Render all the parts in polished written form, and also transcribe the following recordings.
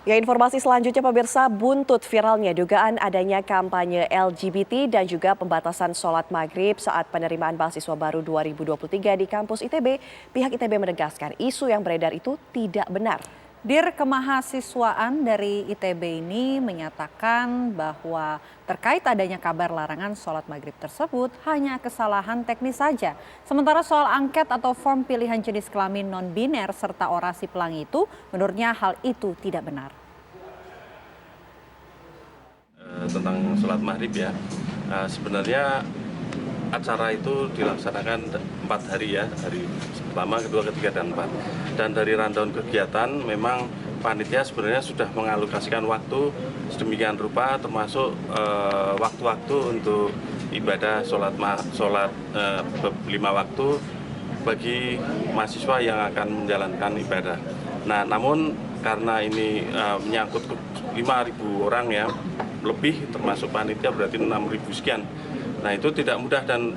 Ya, informasi selanjutnya pemirsa, buntut viralnya dugaan adanya kampanye LGBT dan juga pembatasan sholat maghrib saat penerimaan mahasiswa baru 2023 di kampus ITB, pihak ITB menegaskan isu yang beredar itu tidak benar. Dir Kemahasiswaan dari ITB ini menyatakan bahwa terkait adanya kabar larangan sholat maghrib tersebut hanya kesalahan teknis saja. Sementara soal angket atau form pilihan jenis kelamin non-biner serta orasi pelangi itu, menurutnya hal itu tidak benar. Tentang sholat maghrib ya, sebenarnya acara itu dilaksanakan 4 hari ya, hari pertama, kedua, ketiga, dan 4. Dan dari rundown kegiatan memang panitia sebenarnya sudah mengalokasikan waktu sedemikian rupa, termasuk waktu-waktu untuk ibadah sholat 5 waktu bagi mahasiswa yang akan menjalankan ibadah. Nah, namun karena ini menyangkut 5.000 orang ya, lebih termasuk panitia berarti 6.000 sekian. Nah, itu tidak mudah dan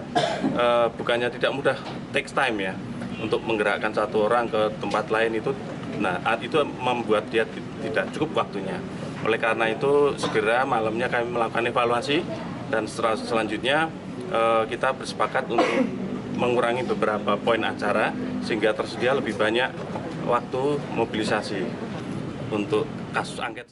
bukannya tidak mudah, takes time ya untuk menggerakkan satu orang ke tempat lain itu. Nah, itu membuat dia tidak cukup waktunya. Oleh karena itu segera malamnya kami melakukan evaluasi dan selanjutnya kita bersepakat untuk mengurangi beberapa poin acara sehingga tersedia lebih banyak waktu mobilisasi untuk kasus angket.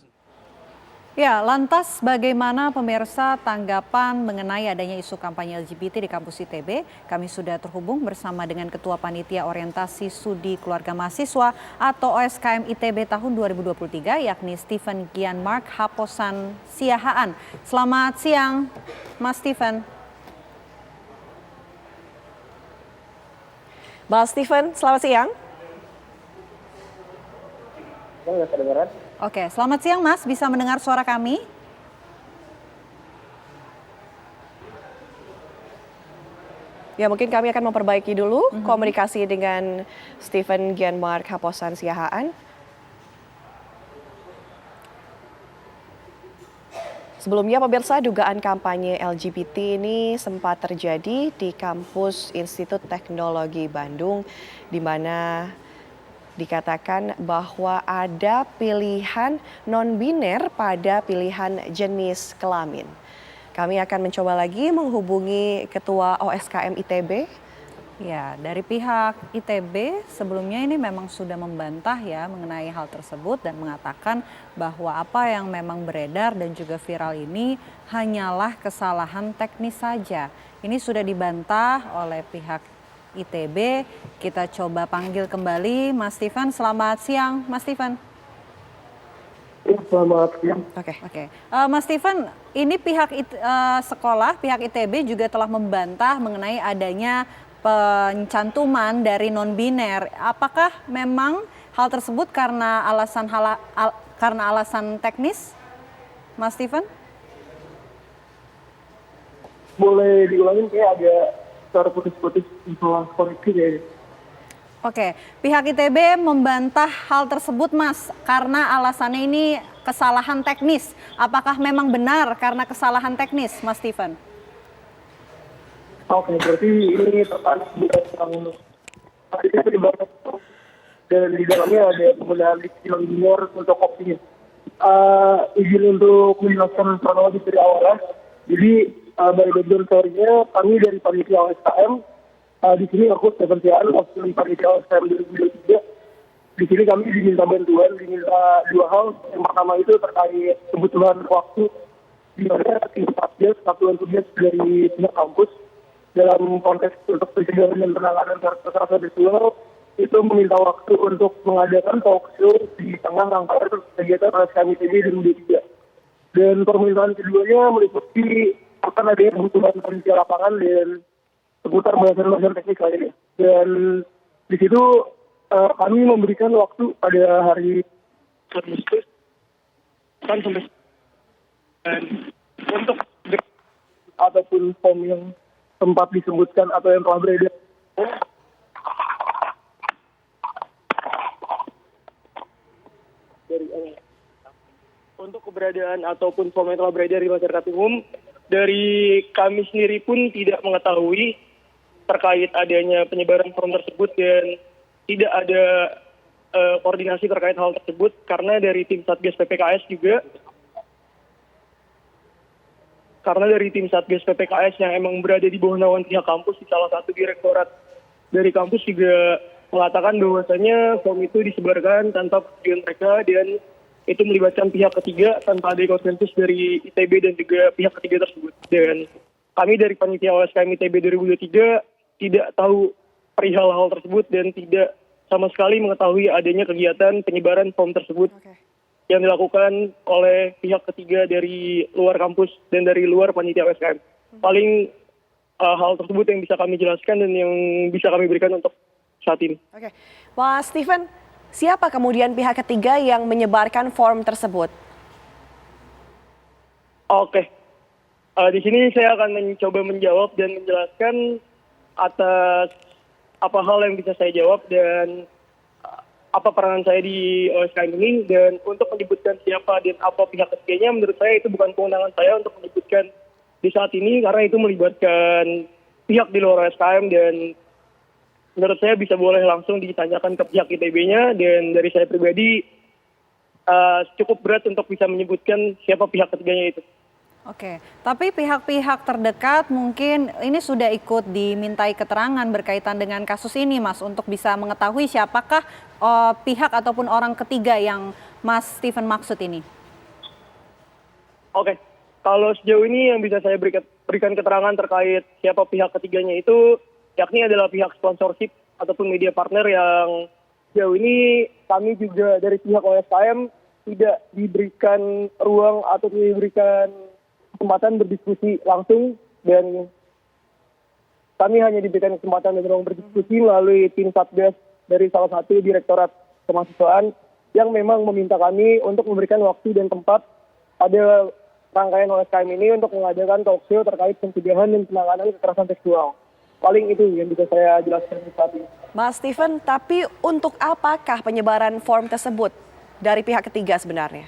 Ya, lantas bagaimana pemirsa tanggapan mengenai adanya isu kampanye LGBT di kampus ITB? Kami sudah terhubung bersama dengan Ketua Panitia Orientasi Studi Keluarga Mahasiswa atau OSKM ITB tahun 2023 yakni Stephen Gianmark Haposan Siahaan. Selamat siang, Mas Stephen. Mas Stephen, selamat siang. Oke, selamat siang Mas, bisa mendengar suara kami? Ya, mungkin kami akan memperbaiki dulu komunikasi dengan Stephen Gianmark Haposan Siahaan. Sebelumnya pemirsa, dugaan kampanye LGBT ini sempat terjadi di kampus Institut Teknologi Bandung, di mana dikatakan bahwa ada pilihan non-biner pada pilihan jenis kelamin. Kami akan mencoba lagi menghubungi Ketua OSKM ITB. Ya, dari pihak ITB sebelumnya ini memang sudah membantah ya mengenai hal tersebut dan mengatakan bahwa apa yang memang beredar dan juga viral ini hanyalah kesalahan teknis saja. Ini sudah dibantah oleh pihak ITB. Kita coba panggil kembali Mas Stephen. Selamat siang, Mas Stephen. Selamat siang. Oke. Mas Stephen, ini pihak sekolah, pihak ITB juga telah membantah mengenai adanya pencantuman dari non-biner. Apakah memang hal tersebut karena alasan teknis, Mas Stephen? Boleh diulangin, kayak ada suara putus-putus masalah koneksi ya. Oke, pihak ITB membantah hal tersebut Mas, karena alasannya ini kesalahan teknis. Apakah memang benar karena kesalahan teknis, Mas Stephen? Oke, berarti ini terkait dengan itu dibahas dan di dalamnya ada penggunaan istilah minor untuk opsinya. Izin untuk menjelaskan kronologis dari awalnya. Jadi dari background story-nya, kami dari panitia OSKM, di sini aku sebagai wakil panitia OSKM 2023. Di sini kami diminta bantuan, diminta dua hal. Yang pertama itu terkait kebutuhan waktu, di mana tim satgas, satuan tugas dari pihak kampus dalam konteks untuk pencegahan dan penanganan kekerasan seksual itu meminta waktu untuk mengadakan talk show di tengah rangkaian kegiatan OSKM ITB 2023. Dan permintaan keduanya meliputi akan adanya kebutuhan panitia lapangan dan seputar bahasan-bahasan teknis lainnya. Dan di situ kami memberikan waktu pada hari Agustus kan sampai dan untuk ataupun form yang sempat disebutkan atau yang telah beredar dari untuk keberadaan ataupun form yang telah beredar di masyarakat umum, dari kami sendiri pun tidak mengetahui terkait adanya penyebaran form tersebut dan tidak ada koordinasi terkait hal tersebut, karena dari tim Satgas PPKS yang emang berada di bawah naungan pihak kampus di salah satu direktorat dari kampus juga mengatakan bahwasanya form itu disebarkan tanpa persetujuan mereka dan itu melibatkan pihak ketiga tanpa ada konsensus dari ITB dan juga pihak ketiga tersebut. Dan kami dari panitia OSKM ITB 2023 tidak tahu perihal hal tersebut dan tidak sama sekali mengetahui adanya kegiatan penyebaran form tersebut yang dilakukan oleh pihak ketiga dari luar kampus dan dari luar panitia OSKM. Paling hal tersebut yang bisa kami jelaskan dan yang bisa kami berikan untuk saat ini. Oke, Pak Steven, siapa kemudian pihak ketiga yang menyebarkan form tersebut? Oke, di sini saya akan mencoba menjawab dan menjelaskan atas apa hal yang bisa saya jawab dan apa peranan saya di OSKM ini. Dan untuk menyebutkan siapa dan apa pihak ketiganya, menurut saya itu bukan kewenangan saya untuk menyebutkan di saat ini, karena itu melibatkan pihak di luar OSKM dan menurut saya bisa boleh langsung ditanyakan ke pihak ITB-nya. Dan dari saya pribadi cukup berat untuk bisa menyebutkan siapa pihak ketiganya itu. Oke, tapi pihak-pihak terdekat mungkin ini sudah ikut dimintai keterangan berkaitan dengan kasus ini, Mas, untuk bisa mengetahui siapakah pihak ataupun orang ketiga yang Mas Steven maksud ini. Oke, kalau sejauh ini yang bisa saya berikan keterangan terkait siapa pihak ketiganya itu, yakni adalah pihak sponsorship ataupun media partner yang sejauh ini kami juga dari pihak OSKM tidak diberikan ruang atau diberikan kesempatan berdiskusi langsung, dan kami hanya diberikan kesempatan dan ruang berdiskusi melalui tim Satgas dari salah satu direktorat kemahasiswaan yang memang meminta kami untuk memberikan waktu dan tempat pada rangkaian OSKM ini untuk mengadakan talk show terkait pencegahan dan penanganan kekerasan seksual. Paling itu yang bisa saya jelaskan saat ini. Mas Steven, tapi untuk apakah penyebaran form tersebut dari pihak ketiga sebenarnya?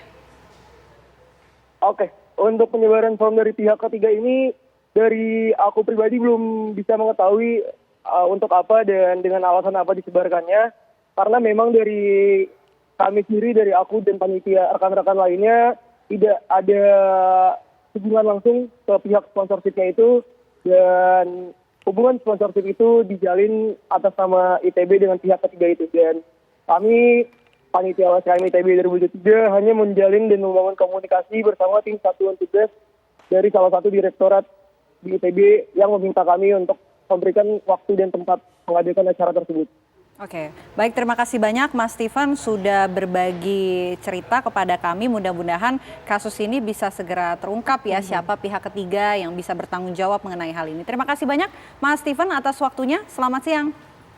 Oke. Untuk penyebaran form dari pihak ketiga ini, dari aku pribadi belum bisa mengetahui untuk apa dan dengan alasan apa disebarkannya. Karena memang dari kami sendiri, dari aku dan panitia rekan-rekan lainnya, tidak ada hubungan langsung ke pihak sponsorshipnya itu. Dan hubungan sponsorship itu dijalin atas nama ITB dengan pihak ketiga itu. Dan kami panitia OSKM ITB 2023 hanya menjalin dan membangun komunikasi bersama tim satuan tugas dari salah satu direktorat di ITB yang meminta kami untuk memberikan waktu dan tempat mengadakan acara tersebut. Oke, baik, terima kasih banyak Mas Steven sudah berbagi cerita kepada kami. Mudah-mudahan kasus ini bisa segera terungkap ya, siapa pihak ketiga yang bisa bertanggung jawab mengenai hal ini. Terima kasih banyak Mas Steven atas waktunya. Selamat siang.